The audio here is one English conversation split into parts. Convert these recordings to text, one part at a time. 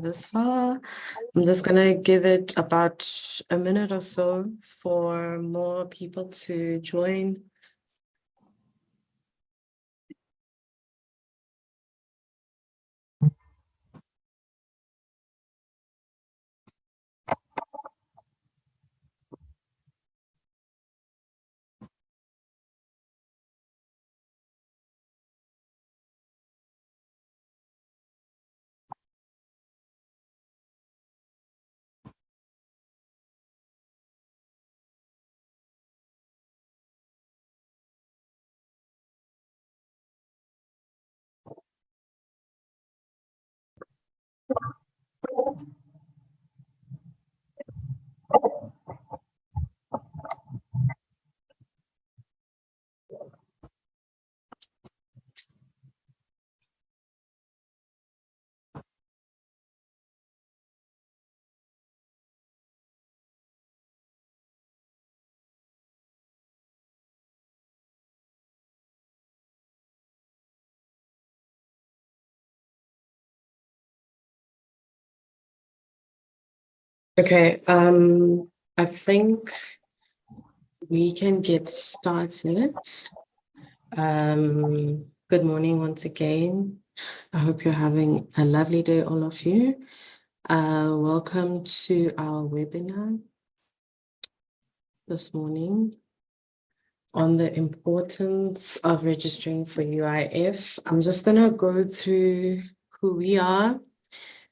this far. I'm just gonna give it about a minute or so for more people to join. Okay, I think we can get started. Good morning once again. I hope you're having a lovely day, all of you. Welcome to our webinar this morning on the importance of registering for UIF. I'm just gonna go through who we are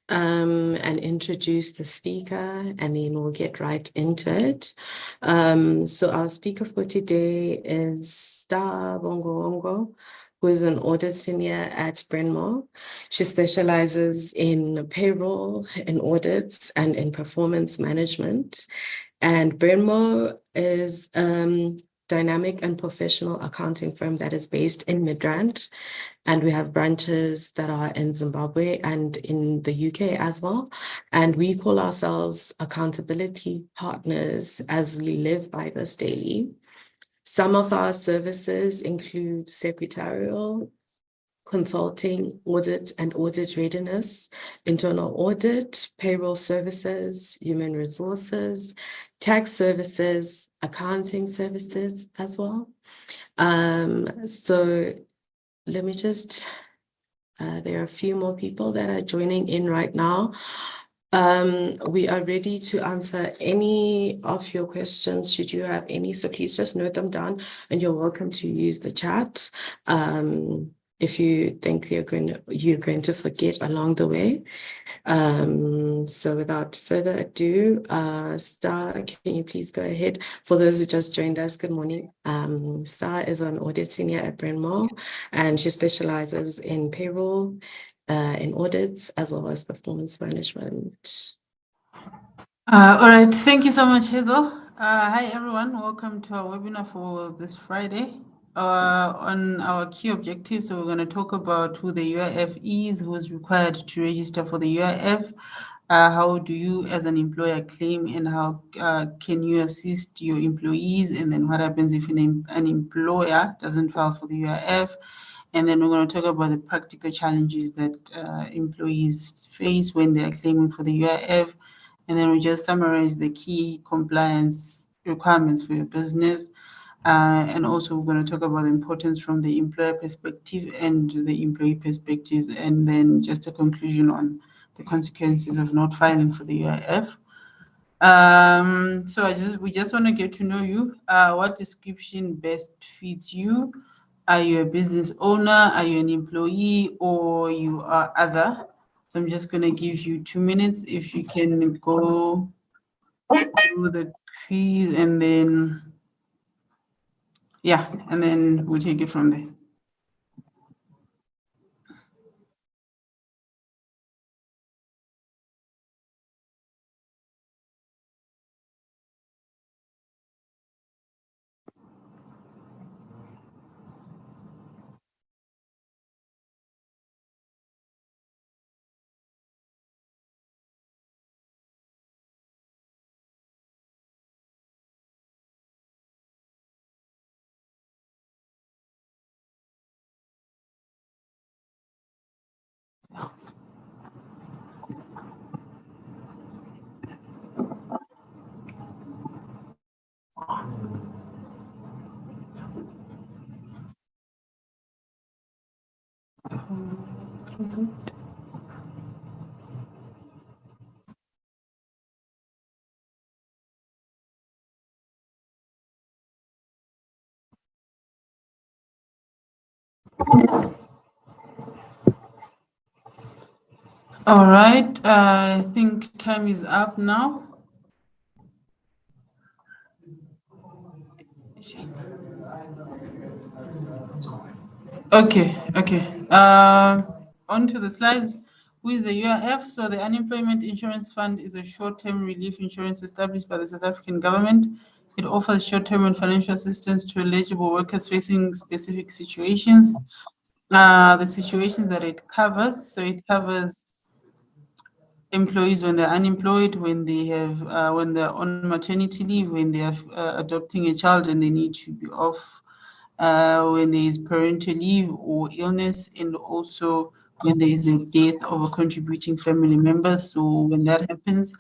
and introduce the speaker, and then we'll get right into it. So our speaker for today is Star Bongo, who is an audit senior at Bryn Mawr. She specializes in payroll, in audits, and in performance management. And Bryn Mawr is dynamic and professional accounting firm that is based in Midrand. And we have branches that are in Zimbabwe and in the UK as well. And we call ourselves accountability partners as we live by this daily. Some of our services include secretarial, consulting, audit and audit readiness, internal audit, payroll services, human resources, tax services, accounting services as well. So let me just, there are a few more people that are joining in right now. We are ready to answer any of your questions, should you have any, so please just note them down, and you're welcome to use the chat. If you think you're going to forget along the way. So without further ado, Star, can you please go ahead? For those who just joined us, good morning. Star is an audit senior at Bryn Mawr, and she specializes in payroll, in audits, as well as performance management. All right, thank you so much, Hazel. Hi, everyone. Welcome to our webinar for this Friday. On our key objectives, so we're going to talk about who the UIF is, who is required to register for the UIF, how do you as an employer claim, and how can you assist your employees, and then what happens if an employer doesn't file for the UIF. And then we're going to talk about the practical challenges that employees face when they are claiming for the UIF. And then we just summarize the key compliance requirements for your business. And also we're going to talk about the importance from the employer perspective and the employee perspective, and then just a conclusion on the consequences of not filing for the UIF. So we just want to get to know you. What description best fits you? Are you a business owner? Are you an employee, or you are other? So I'm just going to give you 2 minutes if you can go through the quiz, and then, yeah, and then we'll take it from there. All right, I think time is up now. Okay. On to the slides. Who is the UIF? So the Unemployment Insurance Fund is a short-term relief insurance established by the South African government. It offers short-term and financial assistance to eligible workers facing specific situations. The situations that it covers, so it covers employees when they're unemployed, when when they're on maternity leave, when they are adopting a child and they need to be off, when there is parental leave or illness, and also when there is a death of a contributing family member. So when that happens,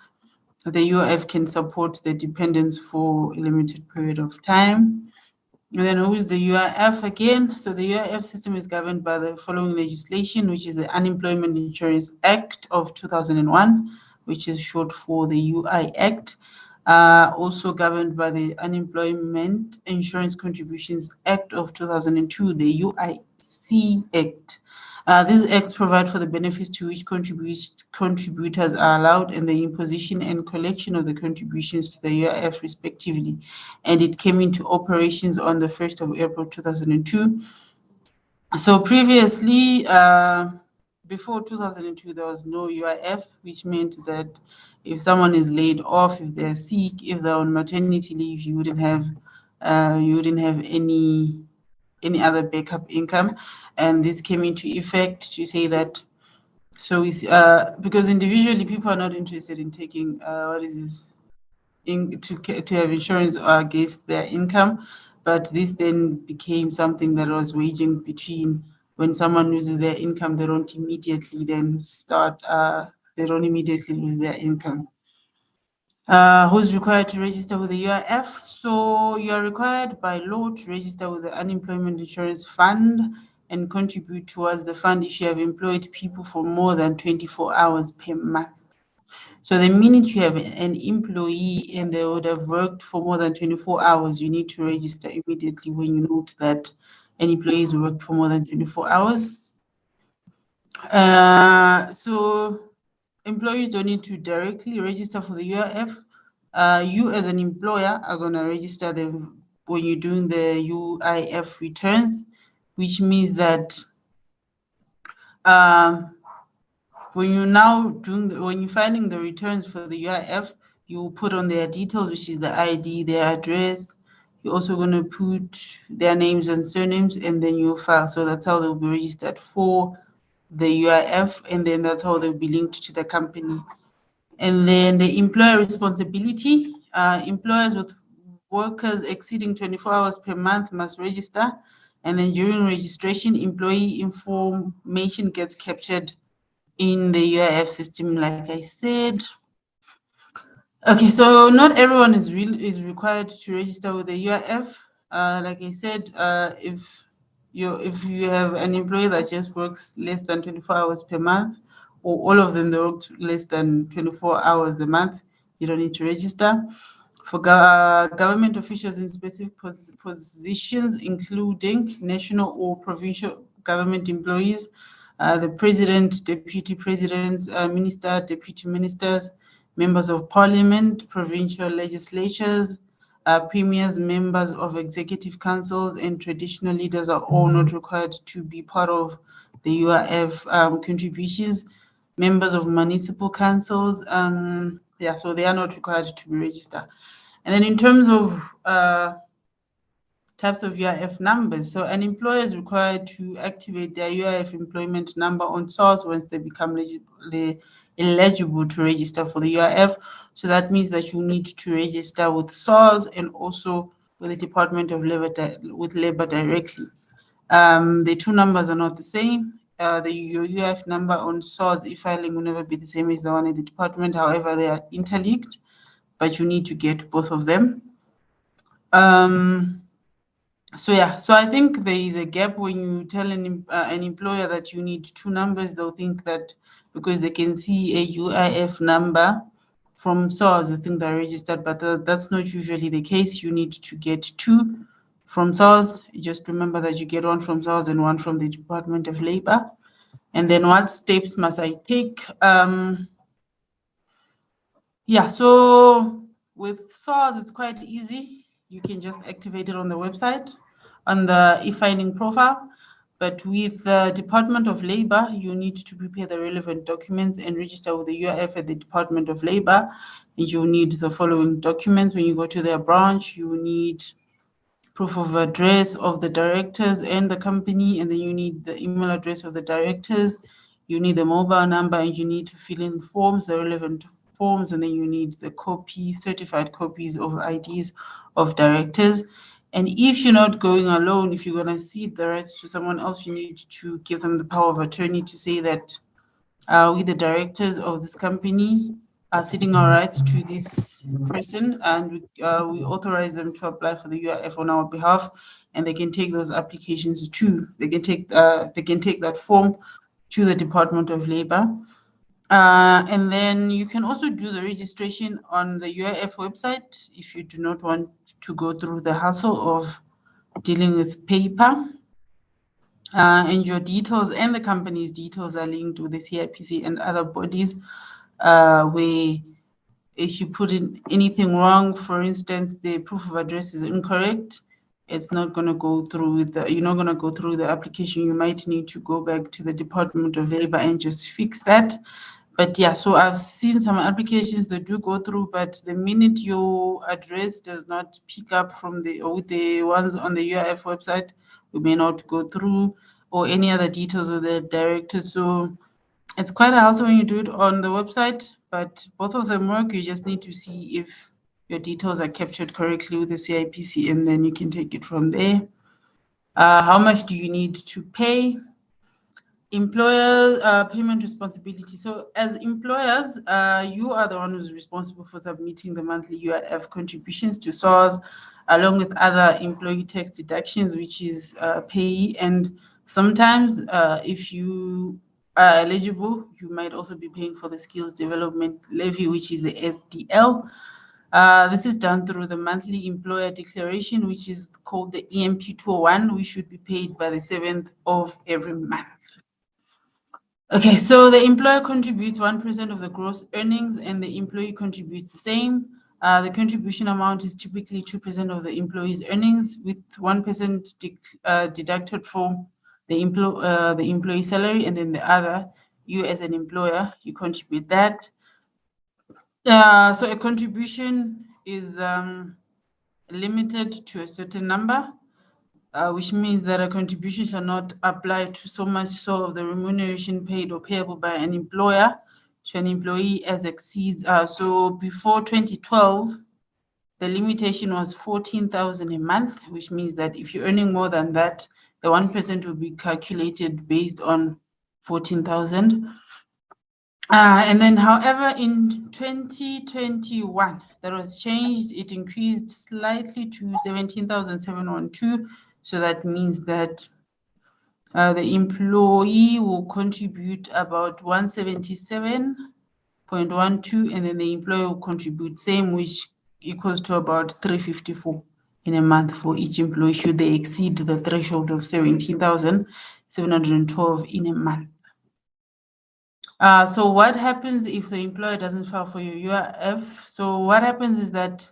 the UIF can support the dependents for a limited period of time. And then who is the UIF again? So the UIF system is governed by the following legislation, which is the Unemployment Insurance Act of 2001, which is short for the UI Act. Also governed by the Unemployment Insurance Contributions Act of 2002, the UIC Act. These acts provide for the benefits to which contributors are allowed and the imposition and collection of the contributions to the UIF respectively. And it came into operations on the 1st of April 2002. So previously, before 2002, there was no UIF, which meant that if someone is laid off, if they're sick, if they're on maternity leave, you wouldn't have any other backup income. And this came into effect to say that, so we because individually people are not interested in taking to have insurance against their income, but this then became something that was waging between when someone loses their income, they don't immediately lose their income. Who's required to register with the UIF? So you are required by law to register with the Unemployment Insurance Fund and contribute towards the fund if you have employed people for more than 24 hours per month. So the minute you have an employee and they would have worked for more than 24 hours, you need to register immediately when you note that an employee has worked for more than 24 hours. So employees don't need to directly register for the UIF. You as an employer are going to register them when you're doing the UIF returns, which means that when you're filing the returns for the UIF, you put on their details, which is the ID, their address. You're also going to put their names and surnames, and then you file. So that's how they'll be registered for the UIF, and then that's how they'll be linked to the company. And then the employer responsibility, employers with workers exceeding 24 hours per month must register. And then during registration, employee information gets captured in the UIF system, like I said. Okay, so not everyone is required to register with the UIF. Like I said, if you have an employee that just works less than 24 hours per month, or all of them they work less than 24 hours a month, you don't need to register. For government officials in specific positions, including national or provincial government employees, the president, deputy presidents, minister, deputy ministers, members of parliament, provincial legislatures, premiers, members of executive councils, and traditional leaders are all not required to be part of the UIF contributions. Members of municipal councils, so they are not required to be registered. And then in terms of types of UIF numbers, so an employer is required to activate their UIF employment number on SARS once they become eligible to register for the UIF. So that means that you need to register with SARS and also with the Department of Labor directly. The two numbers are not the same. Your UIF number on SARS e-filing will never be the same as the one in the department. However, they are interlinked, but you need to get both of them. So yeah, so I think there is a gap when you tell an employer that you need two numbers. They'll think that because they can see a UIF number from SARS, they think they're registered, but that's not usually the case. You need to get two from SARS. Just remember that you get one from SARS and one from the Department of Labor. And then what steps must I take? Yeah, so with SARS, it's quite easy. You can just activate it on the website, on the e-filing profile. But with the Department of Labor, you need to prepare the relevant documents and register with the UIF at the Department of Labor. And you need the following documents when you go to their branch. You need proof of address of the directors and the company, and then you need the email address of the directors. You need the mobile number, and you need to fill in forms, the relevant forms, and then you need the certified copies of IDs of directors. And if you're not going alone, if you're going to cede the rights to someone else, you need to give them the power of attorney to say that we, the directors of this company, are ceding our rights to this person, and we authorize them to apply for the UIF on our behalf, and they can take those applications too. They can take that form to the Department of Labor. And then you can also do the registration on the UIF website if you do not want to go through the hassle of dealing with paper. And your details and the company's details are linked with the CIPC and other bodies, where if you put in anything wrong, for instance, the proof of address is incorrect, it's not going to go through with you're not going to go through the application. You might need to go back to the Department of Labor and just fix that. But yeah, so I've seen some applications that do go through, but the minute your address does not pick up with the ones on the UIF website, we may not go through, or any other details of the director. So it's quite a hassle when you do it on the website, but both of them work. You just need to see if your details are captured correctly with the CIPC, and then you can take it from there. How much do you need to pay? Employer payment responsibility. So as employers, you are the one who's responsible for submitting the monthly UIF contributions to SARS, along with other employee tax deductions, which is payee. And sometimes if you are eligible, you might also be paying for the skills development levy, which is the SDL. This is done through the monthly employer declaration, which is called the EMP 201, which should be paid by the 7th of every month. Okay, so the employer contributes 1% of the gross earnings and the employee contributes the same. The contribution amount is typically 2% of the employee's earnings, with 1% deducted from the employee salary, and then the other, you as an employer, you contribute that. So a contribution is limited to a certain number. Which means that a contribution shall not apply to so much so of the remuneration paid or payable by an employer to an employee as exceeds. So before 2012, the limitation was 14,000 a month, which means that if you're earning more than that, the 1% will be calculated based on 14,000. And then, however, in 2021, that was changed. It increased slightly to 17,712. So that means that the employee will contribute about 177.12, and then the employer will contribute same, which equals to about 354 in a month for each employee, should they exceed the threshold of 17,712 in a month. So what happens if the employer doesn't file for your UIF? So what happens is that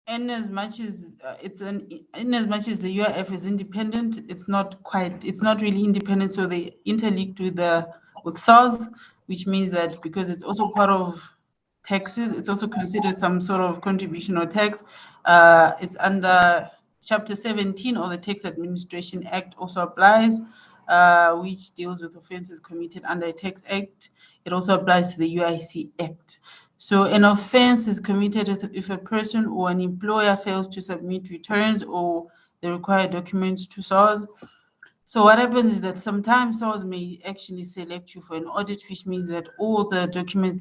in as much as the UIF is independent, it's not really independent. So they interlinked with SARS, which means that because it's also part of taxes, it's also considered some sort of contribution or tax. It's under Chapter 17 of the Tax Administration Act also applies, which deals with offenses committed under a tax act. It also applies to the UIC Act. So an offense is committed if a person or an employer fails to submit returns or the required documents to SARS. So what happens is that sometimes SARS may actually select you for an audit, which means that all the documents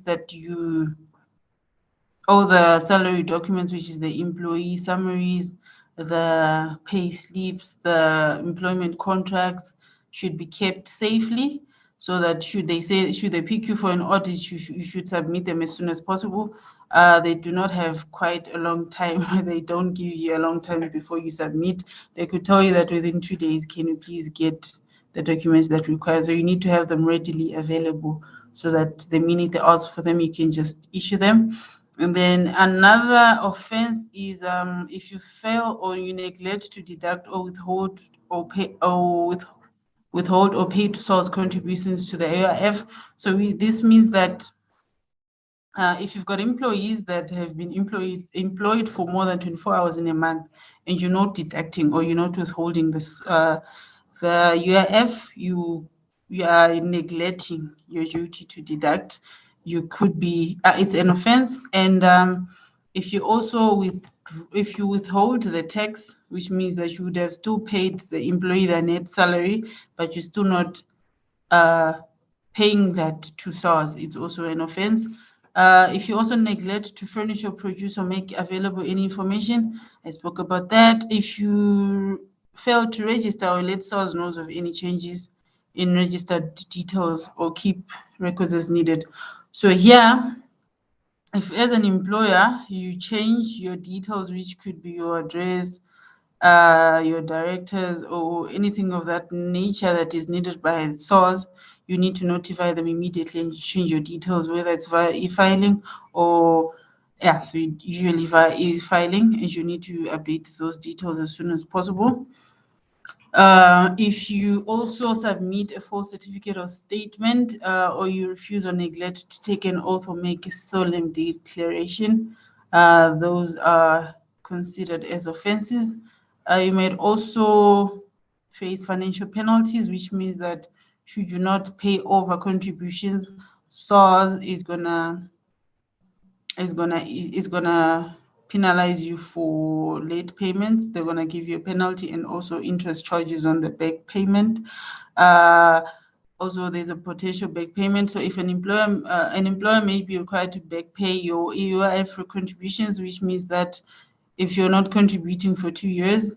all the salary documents, which is the employee summaries, the pay slips, the employment contracts should be kept safely, so that should they pick you for an audit, you should submit them as soon as possible. They do not have quite a long time. They don't give you a long time before you submit. They could tell you that within 2 days, can you please get the documents that require. So you need to have them readily available, so that the minute they ask for them, you can just issue them. And then another offense is if you fail or you neglect to deduct or withhold or pay withhold or pay to source contributions to the UIF. So this means that if you've got employees that have been employed for more than 24 hours in a month, and you're not deducting or you're not withholding this the UIF, you are neglecting your duty to deduct. You could be it's an offense. And if you also if you withhold the tax, which means that you would have still paid the employee their net salary, but you're still not paying that to SARS, it's also an offense. If you also neglect to furnish or produce or make available any information, I spoke about that. If you fail to register or let SARS know of any changes in registered details or keep records as needed. So here, if as an employer, you change your details, which could be your address, your directors, or anything of that nature that is needed by SARS, you need to notify them immediately and change your details, whether it's via e-filing or so usually via e-filing, and you need to update those details as soon as possible. If you also submit a false certificate or statement, or you refuse or neglect to take an oath or make a solemn declaration, those are considered as offenses. You might also face financial penalties, which means that should you not pay over contributions, SARS is gonna penalize you for late payments. They're gonna give you a penalty and also interest charges on the back payment. Also, there's a potential back payment. So if an employer may be required to back pay your UIF contributions, which means that if you're not contributing for 2 years,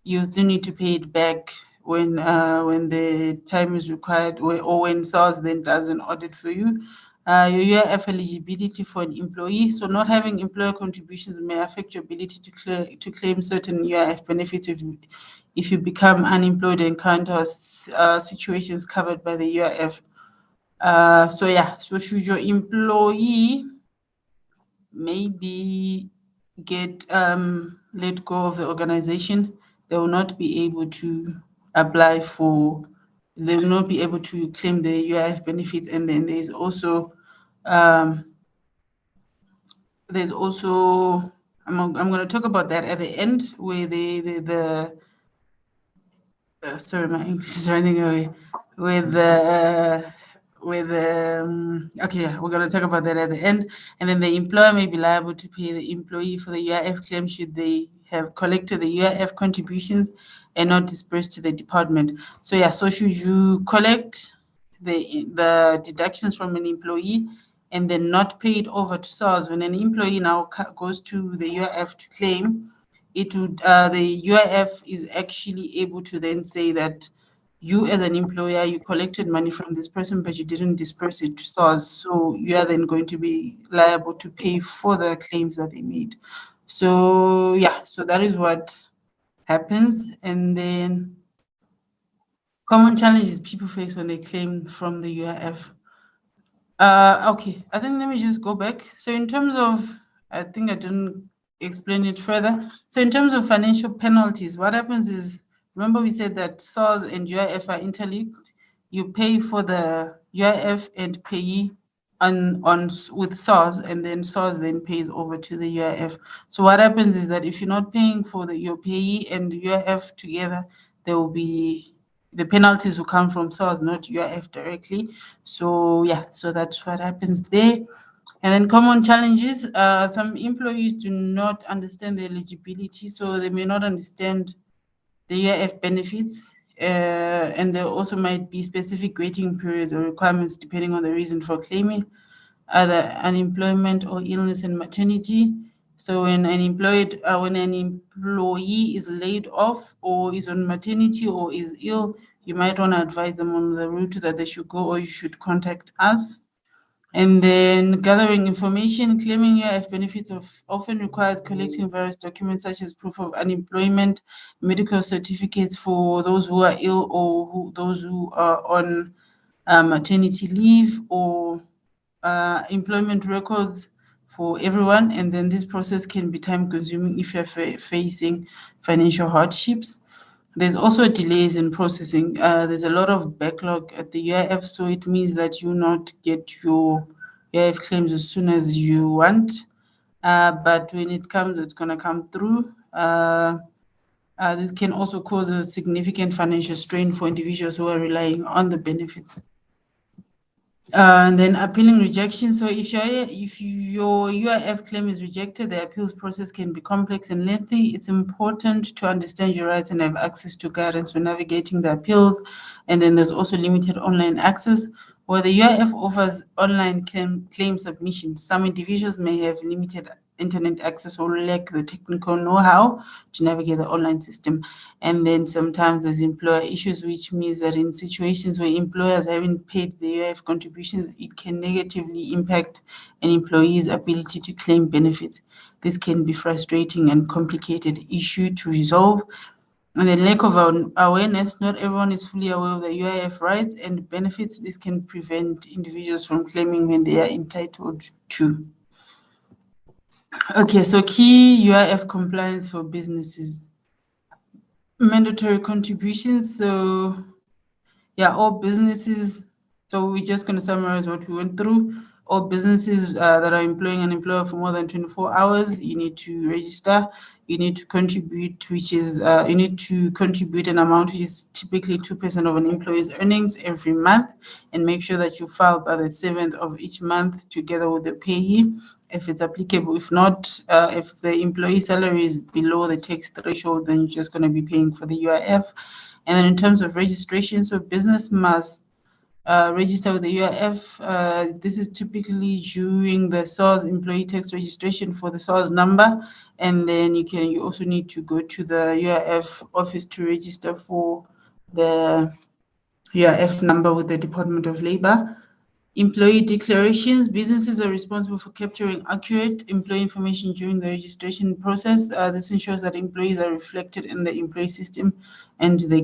you still need to pay it back when the time is required, or when SARS then does an audit for you. Your UIF eligibility for an employee. So not having employer contributions may affect your ability to claim certain UIF benefits if you become unemployed and encounter situations covered by the UIF. So should your employee maybe get let go of the organization, they will not be able to apply for, they will not be able to claim the UIF benefits. And then there's also I'm going to talk about that at the end, where sorry, my English is running away. Okay, yeah, we're going to talk about that at the end. And then the employer may be liable to pay the employee for the UIF claim should they have collected the UIF contributions and not dispersed to the department. So yeah, so should you collect the deductions from an employee and then not pay it over to SARS, when an employee now goes to the UIF to claim, it would the UIF is actually able to then say that you as an employer, you collected money from this person, but you didn't disperse it to SARS. So you are then going to be liable to pay for the claims that they made. So yeah, so that is what happens. And then common challenges people face when they claim from the UIF. Okay, I think let me just go back. So in terms of, I think I didn't explain it further. So in terms of financial penalties, what happens is, remember we said that SARS and UIF are interlinked. You pay for the UIF and payee with SARS, and then SARS then pays over to the UIF. So what happens is that if you're not paying for your payee and the UIF together, there will be the penalties will come from SARS, not UIF directly. So yeah, so that's what happens there. And then common challenges, some employees do not understand the eligibility, so they may not understand the UIF benefits, and there also might be specific waiting periods or requirements depending on the reason for claiming, either unemployment or illness and maternity. So when an employee is laid off or is on maternity or is ill, you might want to advise them on the route that they should go, or you should contact us. And then gathering information, claiming UIF benefits often requires collecting various documents such as proof of unemployment, medical certificates for those who are ill or those who are on maternity leave, or employment records for everyone. And then this process can be time consuming if you're facing financial hardships. There's also delays in processing. There's a lot of backlog at the UIF, so it means that you not get your UIF claims as soon as you want. But when it comes, it's going to come through. This can also cause a significant financial strain for individuals who are relying on the benefits. And then appealing rejection. So if your UIF claim is rejected, the appeals process can be complex and lengthy. It's important to understand your rights and have access to guidance for navigating the appeals. And then there's also limited online access. Where the UIF offers online claim submission, some individuals may have limited internet access or lack the technical know-how to navigate the online system. And then sometimes there's employer issues, which means that in situations where employers haven't paid the UIF contributions, it can negatively impact an employee's ability to claim benefits. This can be frustrating and complicated issue to resolve. And the lack of awareness, not everyone is fully aware of the UIF rights and benefits. This can prevent individuals from claiming when they are entitled to. Okay, so key UIF compliance for businesses. Mandatory contributions. So yeah, all businesses. So we're just going to summarize what we went through. All businesses that are employing an employer for more than 24 hours, you need to register. You need to contribute, which is you need to contribute an amount which is typically 2% of an employee's earnings every month, and make sure that you file by the 7th of each month together with the payee, if it's applicable. If not, if the employee salary is below the tax threshold, then you're just going to be paying for the UIF. And then in terms of registration, so business must register with the UIF. This is typically during the SARS employee tax registration for the SARS number. And then you also need to go to the UIF office to register for the UIF number with the Department of Labor. Employee declarations. Businesses are responsible for capturing accurate employee information during the registration process. This ensures that employees are reflected in the employee system, and they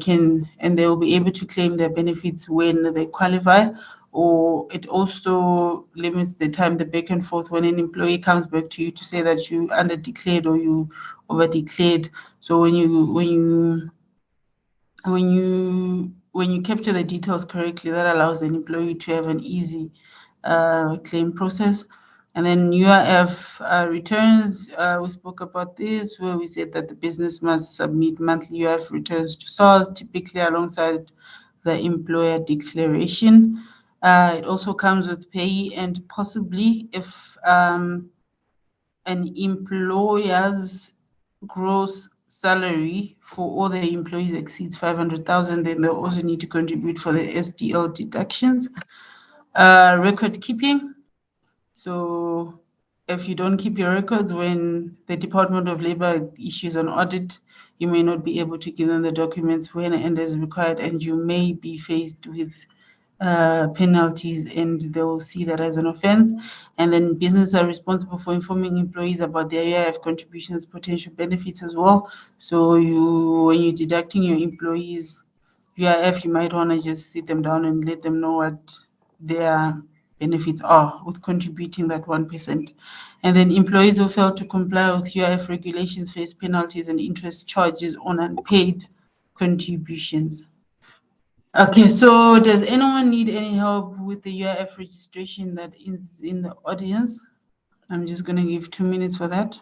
will be able to claim their benefits when they qualify. Or it also limits the time, the back and forth, when an employee comes back to you to say that you under-declared or you over-declared. So when you capture the details correctly, that allows an employee to have an easy claim process. And then UIF returns, we spoke about this, where we said that the business must submit monthly UIF returns to SARS, typically alongside the employer declaration. It also comes with pay, and possibly if an employer's gross salary for all the employees exceeds 500,000, then they'll also need to contribute for the SDL deductions. Record keeping. So if you don't keep your records when the Department of Labor issues an audit, you may not be able to give them the documents when and as required, and you may be faced with penalties, and they will see that as an offense. And then businesses are responsible for informing employees about their UIF contributions, potential benefits as well. So when you're deducting your employees' UIF, you might want to just sit them down and let them know what their benefits are with contributing that 1%. And then employees who fail to comply with UIF regulations face penalties and interest charges on unpaid contributions. Okay, so does anyone need any help with the UIF registration that is in the audience? I'm just going to give 2 minutes for that.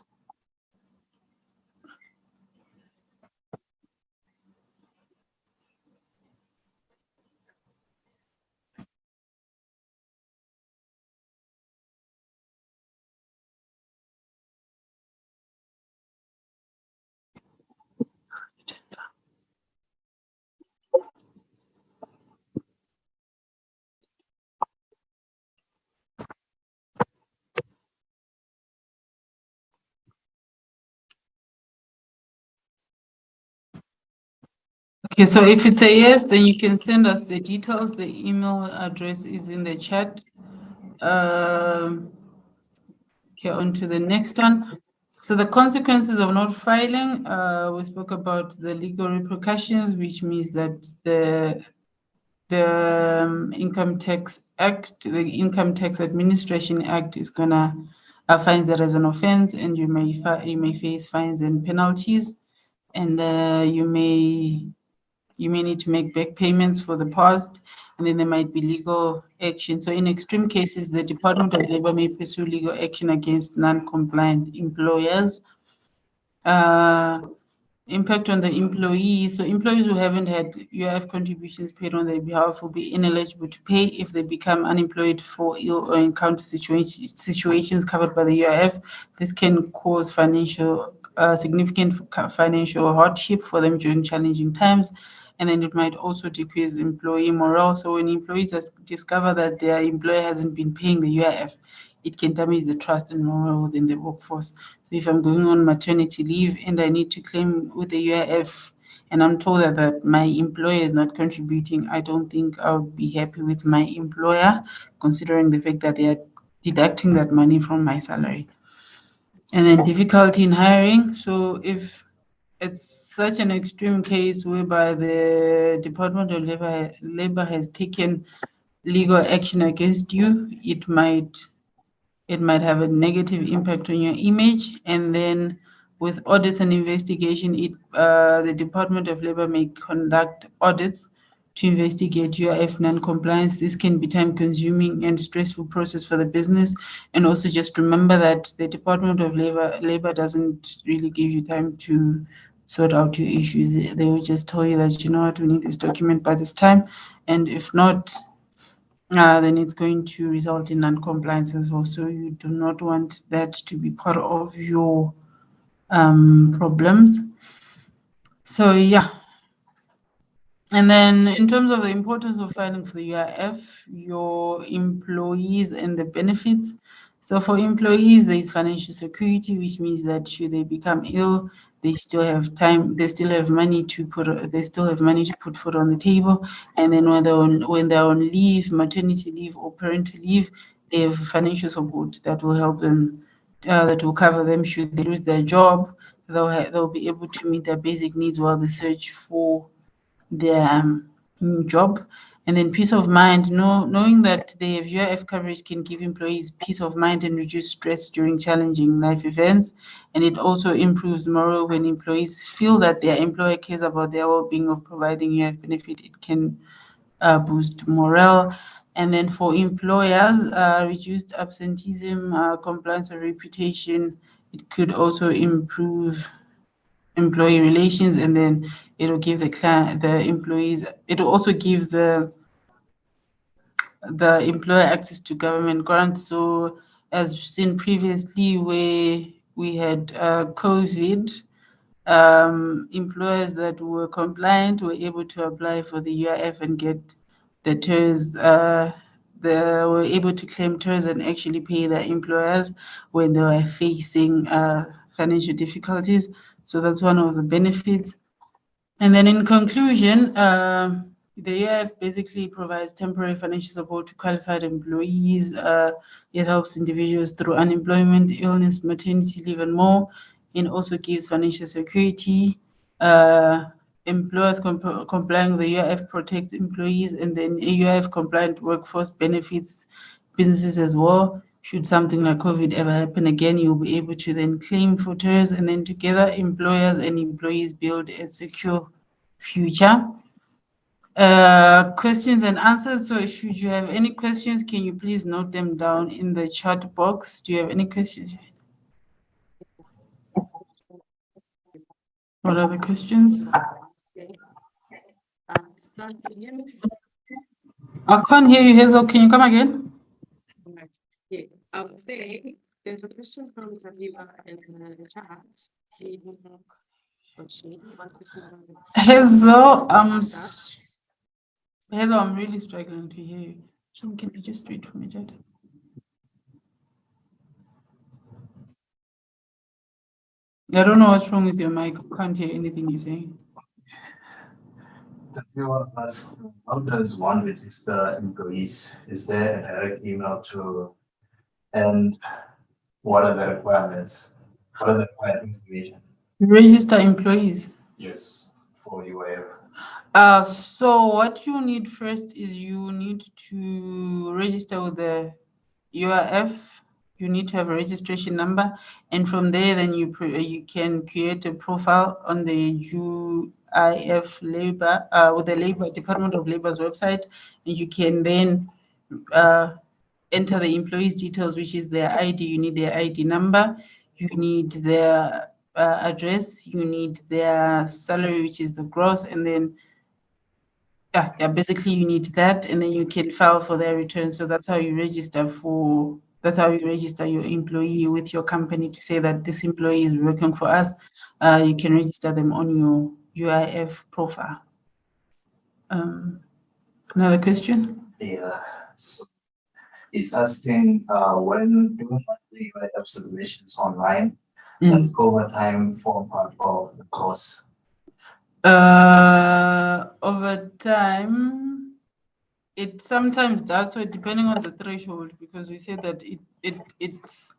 Okay, so if it's a yes, then you can send us the details. The email address is in the chat. Okay, on to the next one. So the consequences of not filing, we spoke about the legal repercussions, which means that the Income Tax Act, the Income Tax Administration Act is gonna find that as an offense, and you may face fines and penalties, and you may need to make back payments for the past, and then there might be legal action. So in extreme cases, the Department of Labor may pursue legal action against non-compliant employers. Impact on the employees. So employees who haven't had UIF contributions paid on their behalf will be ineligible to pay if they become unemployed for ill or encounter situations covered by the UIF. This can cause significant financial hardship for them during challenging times. And then it might also decrease employee morale. So when employees discover that their employer hasn't been paying the UIF, it can damage the trust and morale within the workforce. So if I'm going on maternity leave and I need to claim with the UIF and I'm told that my employer is not contributing, I don't think I'll be happy with my employer, considering the fact that they are deducting that money from my salary. And then difficulty in hiring. So if it's such an extreme case whereby the Department of Labor has taken legal action against you, it might have a negative impact on your image. And then with audits and investigation, the Department of Labor may conduct audits to investigate UIF non-compliance. This can be time-consuming and stressful process for the business. And also just remember that the Department of Labor doesn't really give you time to sort out your issues. They will just tell you that, you know what, we need this document by this time. And if not, then it's going to result in non-compliance as well. So you do not want that to be part of your problems. So yeah. And then in terms of the importance of filing for the UIF, your employees and the benefits. So for employees, there is financial security, which means that should they become ill, they still have time, they still have money to put food on the table. And then when they're on leave, maternity leave or parental leave, they have financial support that will help them, that will cover them should they lose their job. They'll be able to meet their basic needs while they search for their new job. And then peace of mind, knowing that the UIF coverage can give employees peace of mind and reduce stress during challenging life events. And it also improves morale when employees feel that their employer cares about their well-being of providing UIF benefit. It can boost morale. And then for employers, reduced absenteeism, compliance or reputation, it could also improve employee relations, and then it will give the employees, it will also give the employer access to government grants. So as we've seen previously where we had COVID, employers that were compliant were able to apply for the UIF and get the TERS, they were able to claim TERS and actually pay their employers when they were facing financial difficulties. So that's one of the benefits. And then in conclusion, the UIF basically provides temporary financial support to qualified employees. It helps individuals through unemployment, illness, maternity leave, and more. It also gives financial security. Employers complying with the UIF protects employees, and then UIF compliant workforce benefits businesses as well. Should something like COVID ever happen again, you'll be able to then claim for TERS, and then together employers and employees build a secure future. Questions and answers. So should you have any questions, can you please note them down in the chat box? Do you have any questions? What are the questions? I can't hear you, Hazel. Can you come again? Yeah, I would say there's a question from Habiba in the chat. Hazel, Hazel, I'm really struggling to hear you. Sean, can you just read from the chat? I don't know what's wrong with your mic. I can't hear anything you're saying. want to ask, how does one register employees? Is there a direct email to, and what are the requirements? What are the required information? Register employees. Yes, for UIF. So what you need first is you need to register with the UIF. You need to have a registration number, and from there, then you can create a profile on the UIF Labor with the Department of Labor's website, and you can then enter the employee's details, which is their ID. You need their ID number. You need their address. You need their salary, which is the gross, and then basically you need that, and then you can file for their return. So that's how you register your employee with your company to say that this employee is working for us. You can register them on your UIF profile. Another question? Yeah. So it's asking when doing monthly UIF submissions online, does overtime form part of the course? Over time, it sometimes does, so depending on the threshold, because we said that it's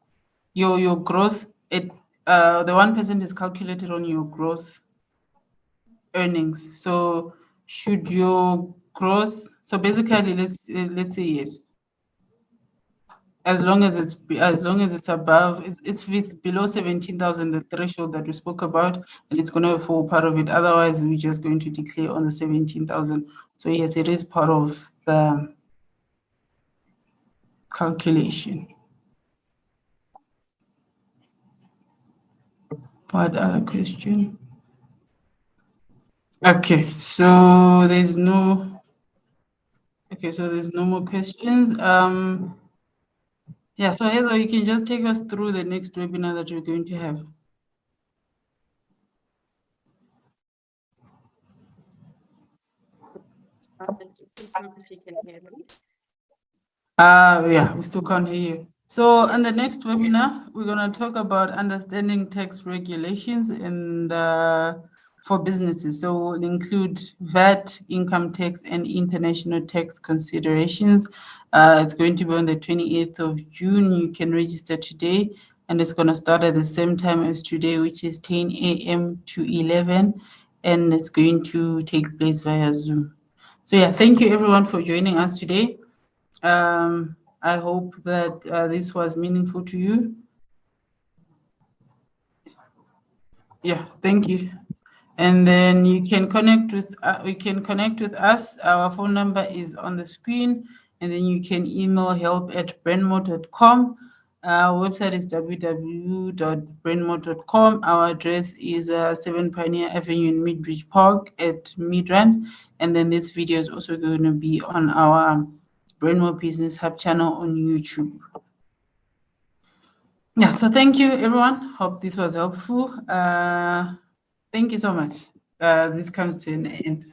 your gross, the 1% is calculated on your gross earnings. So should your gross, so basically let's say yes, as long as it's above, if it's below 17,000, the threshold that we spoke about, then it's going to fall part of it. Otherwise, we're just going to declare on the 17,000. So yes, it is part of the calculation. What other question? Okay, so there's no more questions. Yeah, so Hazel, you can just take us through the next webinar that we're going to have. Yeah, we still can't hear you. So in the next webinar, we're going to talk about understanding tax regulations and for businesses. So we'll include VAT, income tax, and international tax considerations. It's going to be on the 28th of June. You can register today, and it's going to start at the same time as today, which is 10 a.m. to 11, and it's going to take place via Zoom. So yeah, thank you everyone for joining us today. I hope that this was meaningful to you. Yeah, thank you. And then you can connect with us. Our phone number is on the screen, and then you can email help@brandmo.com. Our website is www.brandmo.com. Our address is 7 Pioneer Avenue in Midbridge Park at Midrand. And then this video is also going to be on our Brandmo Business Hub channel on YouTube. Yeah, so thank you, everyone. Hope this was helpful. Thank you so much. This comes to an end.